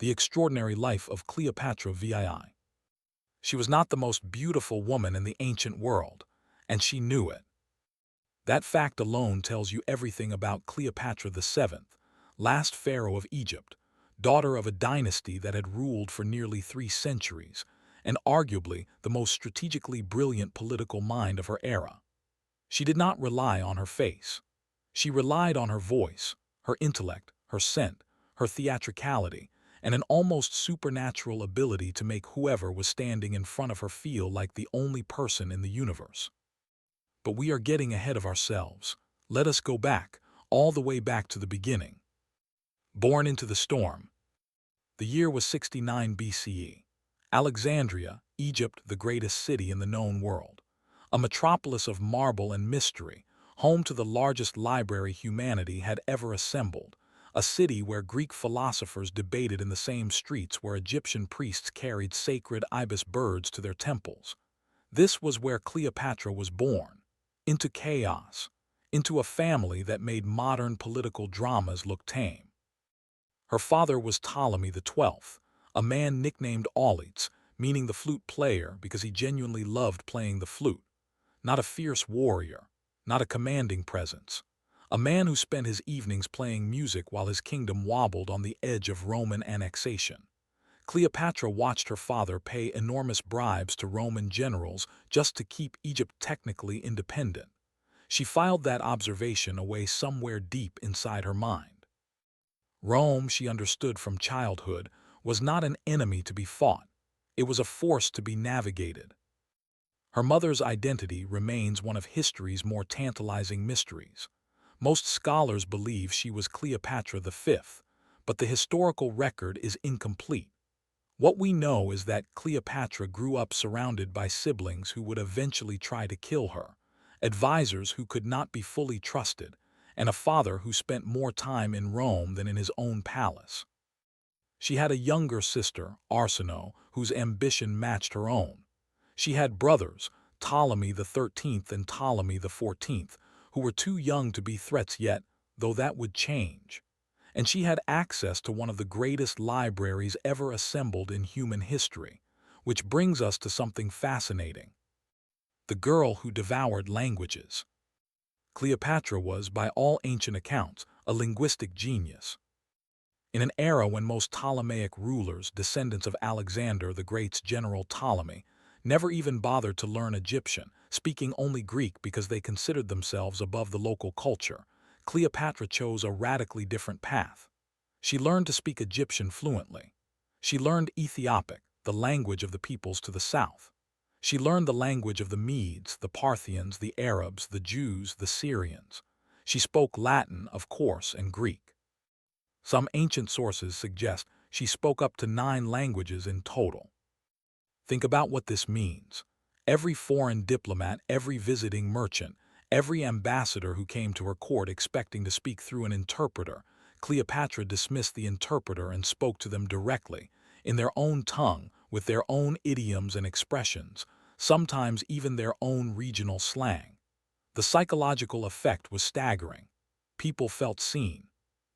The Extraordinary Life of Cleopatra VII. She was not the most beautiful woman in the ancient world, and she knew it. That fact alone tells you everything about Cleopatra VII, last pharaoh of Egypt, daughter of a dynasty that had ruled for nearly 3 centuries, and arguably the most strategically brilliant political mind of her era. She did not rely on her face. She relied on her voice, her intellect, her scent, her theatricality, and an almost supernatural ability to make whoever was standing in front of her feel like the only person in the universe. But we are getting ahead of ourselves. Let us go back, all the way back to the beginning. Born into the storm. The year was 69 BCE. Alexandria, Egypt, the greatest city in the known world. A metropolis of marble and mystery, home to the largest library humanity had ever assembled. A city where Greek philosophers debated in the same streets where Egyptian priests carried sacred ibis birds to their temples. This was where Cleopatra was born, into chaos, into a family that made modern political dramas look tame. Her father was Ptolemy XII, a man nicknamed Auletes, meaning the flute player because he genuinely loved playing the flute. Not a fierce warrior, not a commanding presence. A man who spent his evenings playing music while his kingdom wobbled on the edge of Roman annexation. Cleopatra watched her father pay enormous bribes to Roman generals just to keep Egypt technically independent. She filed that observation away somewhere deep inside her mind. Rome, she understood from childhood, was not an enemy to be fought. It was a force to be navigated. Her mother's identity remains one of history's more tantalizing mysteries. Most scholars believe she was Cleopatra V, but the historical record is incomplete. What we know is that Cleopatra grew up surrounded by siblings who would eventually try to kill her, advisors who could not be fully trusted, and a father who spent more time in Rome than in his own palace. She had a younger sister, Arsinoe, whose ambition matched her own. She had brothers, Ptolemy XIII and Ptolemy XIV, who were too young to be threats yet, though that would change. And she had access to one of the greatest libraries ever assembled in human history, which brings us to something fascinating. The girl who devoured languages. Cleopatra was, by all ancient accounts, a linguistic genius. In an era when most Ptolemaic rulers, descendants of Alexander the Great's general Ptolemy, never even bothered to learn Egyptian, speaking only Greek because they considered themselves above the local culture, Cleopatra chose a radically different path. She learned to speak Egyptian fluently. She learned Ethiopic, the language of the peoples to the south. She learned the language of the Medes, the Parthians, the Arabs, the Jews, the Syrians. She spoke Latin, of course, and Greek. Some ancient sources suggest she spoke up to 9 languages in total. Think about what this means. Every foreign diplomat, every visiting merchant, every ambassador who came to her court expecting to speak through an interpreter, Cleopatra dismissed the interpreter and spoke to them directly, in their own tongue, with their own idioms and expressions, sometimes even their own regional slang. The psychological effect was staggering. People felt seen.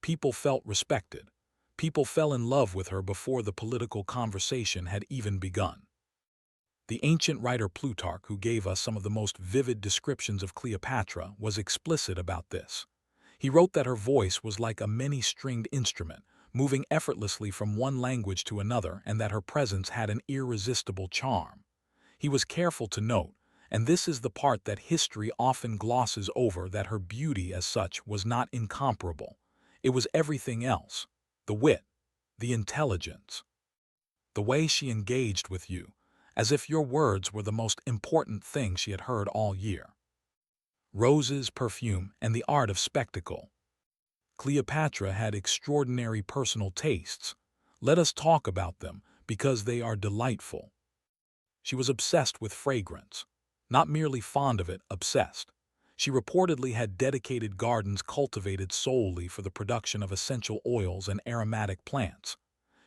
People felt respected. People fell in love with her before the political conversation had even begun. The ancient writer Plutarch, who gave us some of the most vivid descriptions of Cleopatra, was explicit about this. He wrote that her voice was like a many-stringed instrument, moving effortlessly from one language to another, and that her presence had an irresistible charm. He was careful to note, and this is the part that history often glosses over, that her beauty as such was not incomparable. It was everything else: the wit, the intelligence, the way she engaged with you, as if your words were the most important thing she had heard all year. Roses, perfume, and the art of spectacle. Cleopatra had extraordinary personal tastes. Let us talk about them, because they are delightful. She was obsessed with fragrance. Not merely fond of it, obsessed. She reportedly had dedicated gardens cultivated solely for the production of essential oils and aromatic plants.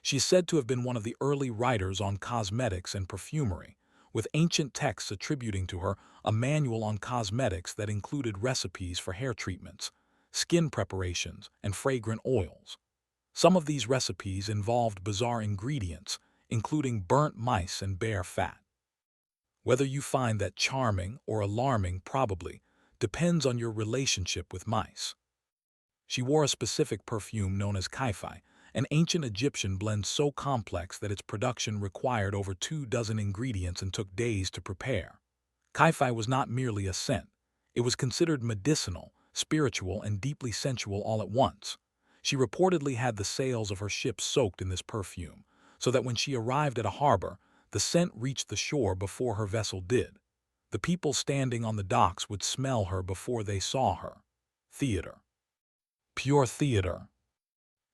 She is said to have been one of the early writers on cosmetics and perfumery, with ancient texts attributing to her a manual on cosmetics that included recipes for hair treatments, skin preparations, and fragrant oils. Some of these recipes involved bizarre ingredients, including burnt mice and bear fat. Whether you find that charming or alarming probably depends on your relationship with mice. She wore a specific perfume known as kaifi, an ancient Egyptian blend so complex that its production required over 24 ingredients and took days to prepare. Kaifi was not merely a scent. It was considered medicinal, spiritual, and deeply sensual all at once. She reportedly had the sails of her ship soaked in this perfume, so that when she arrived at a harbor, the scent reached the shore before her vessel did. The people standing on the docks would smell her before they saw her. Theater. Pure theater.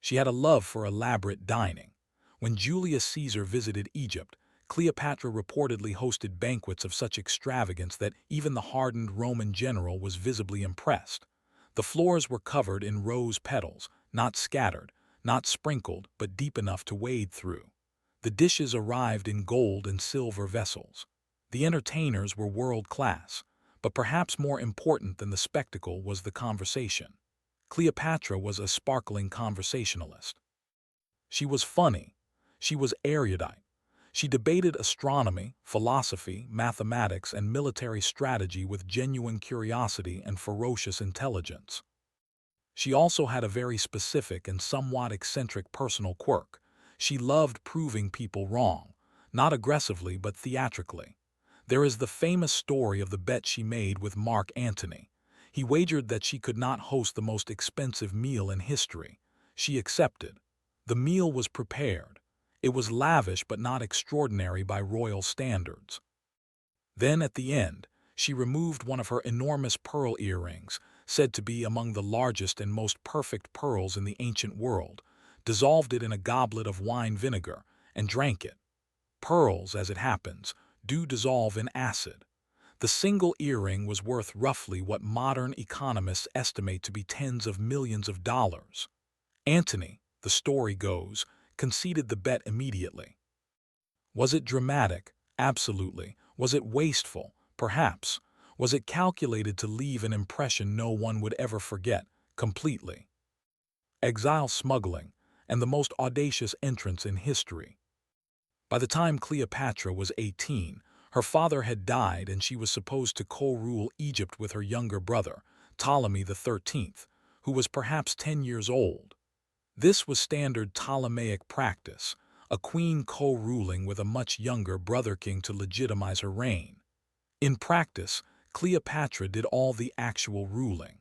She had a love for elaborate dining. When Julius Caesar visited Egypt, Cleopatra reportedly hosted banquets of such extravagance that even the hardened Roman general was visibly impressed. The floors were covered in rose petals, not scattered, not sprinkled, but deep enough to wade through. The dishes arrived in gold and silver vessels. The entertainers were world-class, but perhaps more important than the spectacle was the conversation. Cleopatra was a sparkling conversationalist. She was funny. She was erudite. She debated astronomy, philosophy, mathematics, and military strategy with genuine curiosity and ferocious intelligence. She also had a very specific and somewhat eccentric personal quirk. She loved proving people wrong, not aggressively but theatrically. There is the famous story of the bet she made with Mark Antony. He wagered that she could not host the most expensive meal in history. She accepted. The meal was prepared. It was lavish but not extraordinary by royal standards. Then, at the end, she removed one of her enormous pearl earrings, said to be among the largest and most perfect pearls in the ancient world, dissolved it in a goblet of wine vinegar, and drank it. Pearls, as it happens, do dissolve in acid. The single earring was worth roughly what modern economists estimate to be tens of millions of dollars. Antony, the story goes, conceded the bet immediately. Was it dramatic? Absolutely. Was it wasteful? Perhaps. Was it calculated to leave an impression no one would ever forget? Completely. Exile smuggling, and the most audacious entrance in history. By the time Cleopatra was 18, her father had died and she was supposed to co-rule Egypt with her younger brother, Ptolemy XIII, who was perhaps 10 years old. This was standard Ptolemaic practice, a queen co-ruling with a much younger brother-king to legitimize her reign. In practice, Cleopatra did all the actual ruling.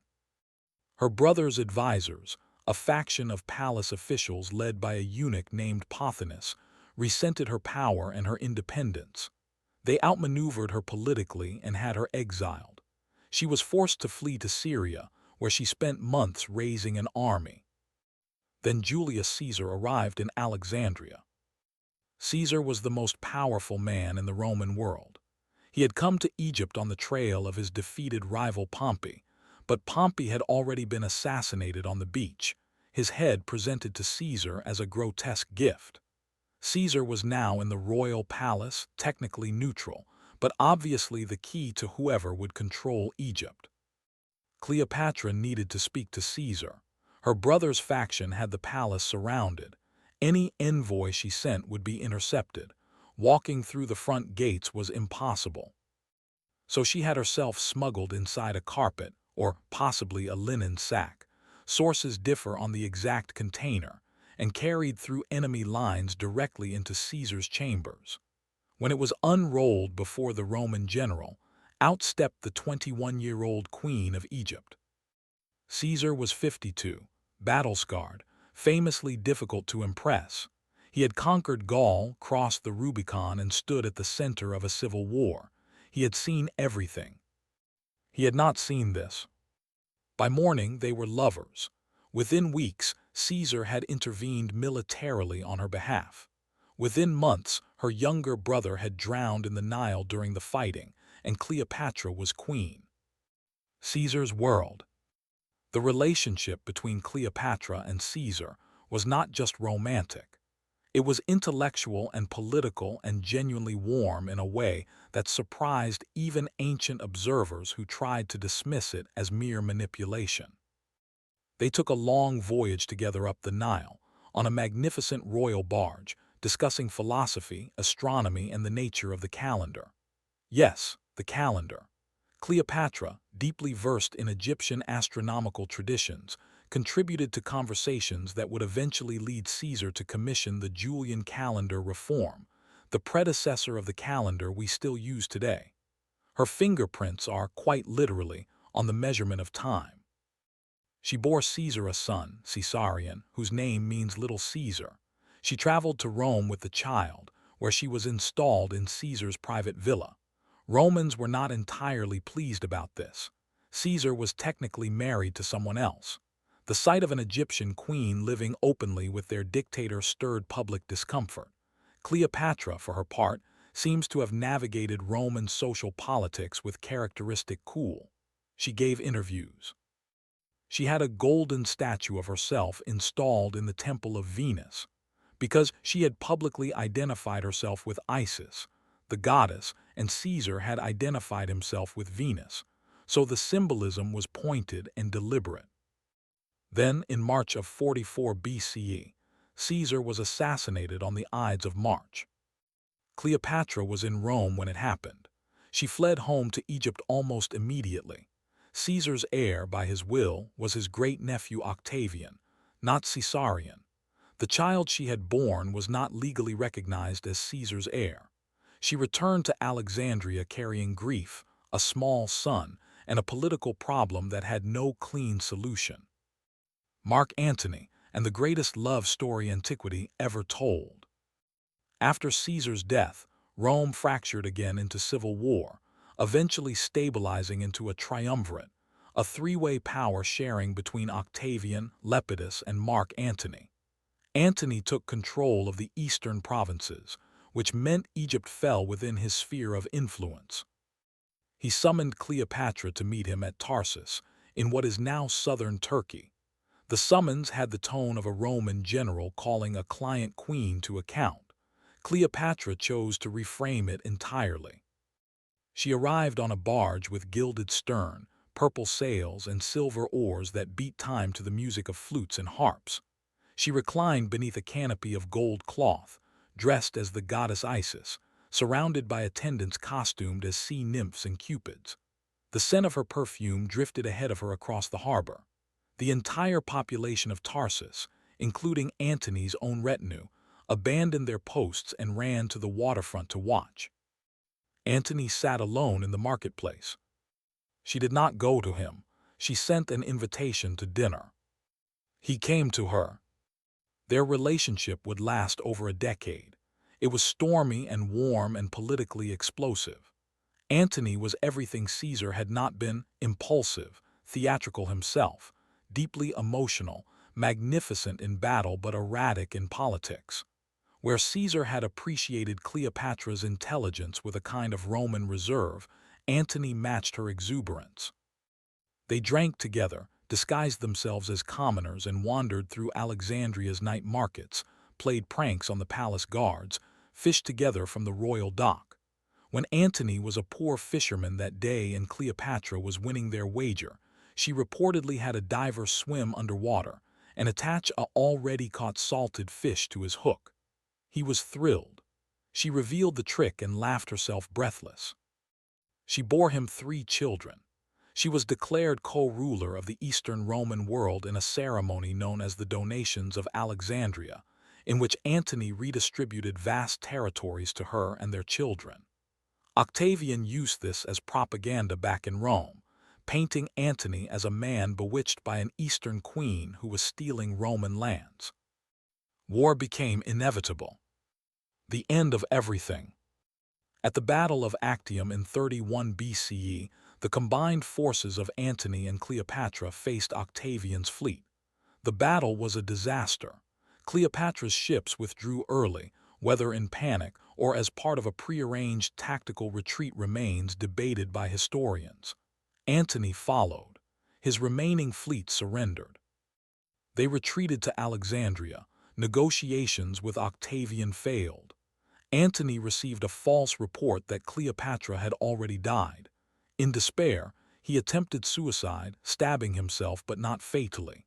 Her brother's advisors, a faction of palace officials led by a eunuch named Pothinus, resented her power and her independence. They outmaneuvered her politically and had her exiled. She was forced to flee to Syria, where she spent months raising an army. Then Julius Caesar arrived in Alexandria. Caesar was the most powerful man in the Roman world. He had come to Egypt on the trail of his defeated rival Pompey, but Pompey had already been assassinated on the beach, his head presented to Caesar as a grotesque gift. Caesar was now in the royal palace, technically neutral, but obviously the key to whoever would control Egypt. Cleopatra needed to speak to Caesar. Her brother's faction had the palace surrounded. Any envoy she sent would be intercepted. Walking through the front gates was impossible. So she had herself smuggled inside a carpet, or possibly a linen sack. Sources differ on the exact container, and carried through enemy lines directly into Caesar's chambers. When it was unrolled before the Roman general, out stepped the 21-year-old queen of Egypt. Caesar was 52, battle-scarred, famously difficult to impress. He had conquered Gaul, crossed the Rubicon, and stood at the center of a civil war. He had seen everything. He had not seen this. By morning, they were lovers. Within weeks, Caesar had intervened militarily on her behalf. Within months, her younger brother had drowned in the Nile during the fighting, and Cleopatra was queen. Caesar's world. The relationship between Cleopatra and Caesar was not just romantic. It was intellectual and political and genuinely warm in a way that surprised even ancient observers who tried to dismiss it as mere manipulation. They took a long voyage together up the Nile, on a magnificent royal barge, discussing philosophy, astronomy, and the nature of the calendar. Yes, the calendar. Cleopatra, deeply versed in Egyptian astronomical traditions, contributed to conversations that would eventually lead Caesar to commission the Julian calendar reform, the predecessor of the calendar we still use today. Her fingerprints are, quite literally, on the measurement of time. She bore Caesar a son, Caesarion, whose name means Little Caesar. She traveled to Rome with the child, where she was installed in Caesar's private villa. Romans were not entirely pleased about this. Caesar was technically married to someone else. The sight of an Egyptian queen living openly with their dictator stirred public discomfort. Cleopatra, for her part, seems to have navigated Roman social politics with characteristic cool. She gave interviews. She had a golden statue of herself installed in the Temple of Venus, because she had publicly identified herself with Isis, the goddess, and Caesar had identified himself with Venus, so the symbolism was pointed and deliberate. Then, in March of 44 BCE, Caesar was assassinated on the Ides of March. Cleopatra was in Rome when it happened. She fled home to Egypt almost immediately. Caesar's heir, by his will, was his great-nephew Octavian, not Caesarion. The child she had borne was not legally recognized as Caesar's heir. She returned to Alexandria carrying grief, a small son, and a political problem that had no clean solution. Mark Antony, and the greatest love story antiquity ever told. After Caesar's death, Rome fractured again into civil war, eventually stabilizing into a triumvirate, a three-way power sharing between Octavian, Lepidus, and Mark Antony. Antony took control of the eastern provinces, which meant Egypt fell within his sphere of influence. He summoned Cleopatra to meet him at Tarsus, in what is now southern Turkey. The summons had the tone of a Roman general calling a client queen to account. Cleopatra chose to reframe it entirely. She arrived on a barge with gilded stern, purple sails, and silver oars that beat time to the music of flutes and harps. She reclined beneath a canopy of gold cloth, dressed as the goddess Isis, surrounded by attendants costumed as sea nymphs and cupids. The scent of her perfume drifted ahead of her across the harbor. The entire population of Tarsus, including Antony's own retinue, abandoned their posts and ran to the waterfront to watch. Antony sat alone in the marketplace. She did not go to him. She sent an invitation to dinner. He came to her. Their relationship would last over a decade. It was stormy and warm and politically explosive. Antony was everything Caesar had not been: impulsive, theatrical himself, deeply emotional, magnificent in battle but erratic in politics. Where Caesar had appreciated Cleopatra's intelligence with a kind of Roman reserve, Antony matched her exuberance. They drank together, disguised themselves as commoners, and wandered through Alexandria's night markets, played pranks on the palace guards, fished together from the royal dock. When Antony was a poor fisherman that day and Cleopatra was winning their wager, she reportedly had a diver swim underwater and attach a already caught salted fish to his hook. He was thrilled. She revealed the trick and laughed herself breathless. She bore him 3 children. She was declared co-ruler of the Eastern Roman world in a ceremony known as the Donations of Alexandria, in which Antony redistributed vast territories to her and their children. Octavian used this as propaganda back in Rome, painting Antony as a man bewitched by an Eastern queen who was stealing Roman lands. War became inevitable. The end of everything. At the Battle of Actium in 31 BCE, the combined forces of Antony and Cleopatra faced Octavian's fleet. The battle was a disaster. Cleopatra's ships withdrew early, whether in panic or as part of a prearranged tactical retreat remains debated by historians. Antony followed. His remaining fleet surrendered. They retreated to Alexandria. Negotiations with Octavian failed. Antony received a false report that Cleopatra had already died. In despair, he attempted suicide, stabbing himself but not fatally.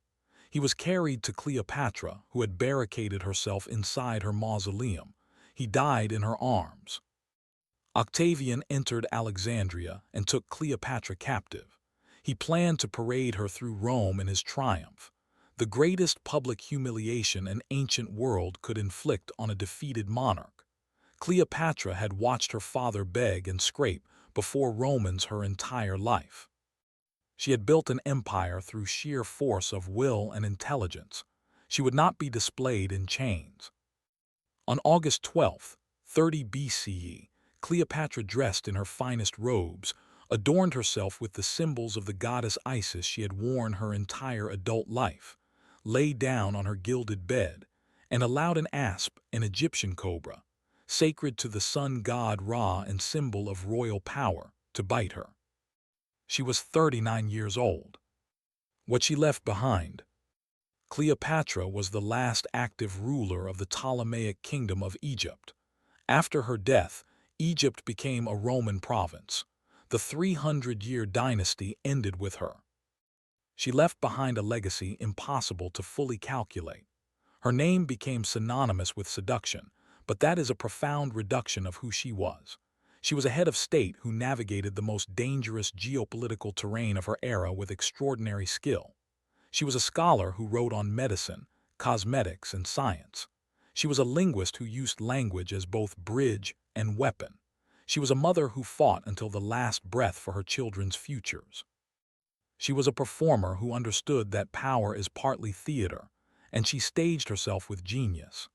He was carried to Cleopatra, who had barricaded herself inside her mausoleum. He died in her arms. Octavian entered Alexandria and took Cleopatra captive. He planned to parade her through Rome in his triumph, the greatest public humiliation an ancient world could inflict on a defeated monarch. Cleopatra had watched her father beg and scrape before Romans her entire life. She had built an empire through sheer force of will and intelligence. She would not be displayed in chains. On August 12, 30 BCE, Cleopatra, dressed in her finest robes, adorned herself with the symbols of the goddess Isis she had worn her entire adult life, lay down on her gilded bed, and allowed an asp, an Egyptian cobra, sacred to the sun god Ra and symbol of royal power, to bite her. She was 39 years old. What she left behind. Cleopatra was the last active ruler of the Ptolemaic kingdom of Egypt. After her death, Egypt became a Roman province. The 300-year dynasty ended with her. She left behind a legacy impossible to fully calculate. Her name became synonymous with seduction, but that is a profound reduction of who she was. She was a head of state who navigated the most dangerous geopolitical terrain of her era with extraordinary skill. She was a scholar who wrote on medicine, cosmetics, and science. She was a linguist who used language as both bridge and weapon. She was a mother who fought until the last breath for her children's futures. She was a performer who understood that power is partly theater, and she staged herself with genius.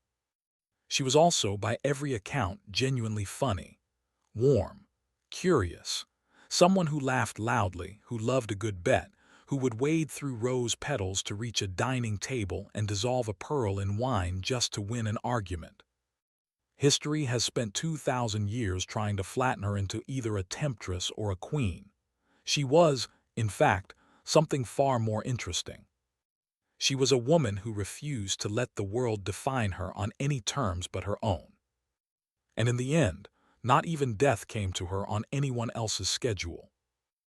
She was also, by every account, genuinely funny, warm, curious, someone who laughed loudly, who loved a good bet, who would wade through rose petals to reach a dining table and dissolve a pearl in wine just to win an argument. History has spent 2,000 years trying to flatten her into either a temptress or a queen. She was, in fact, something far more interesting. She was a woman who refused to let the world define her on any terms but her own. And in the end, not even death came to her on anyone else's schedule.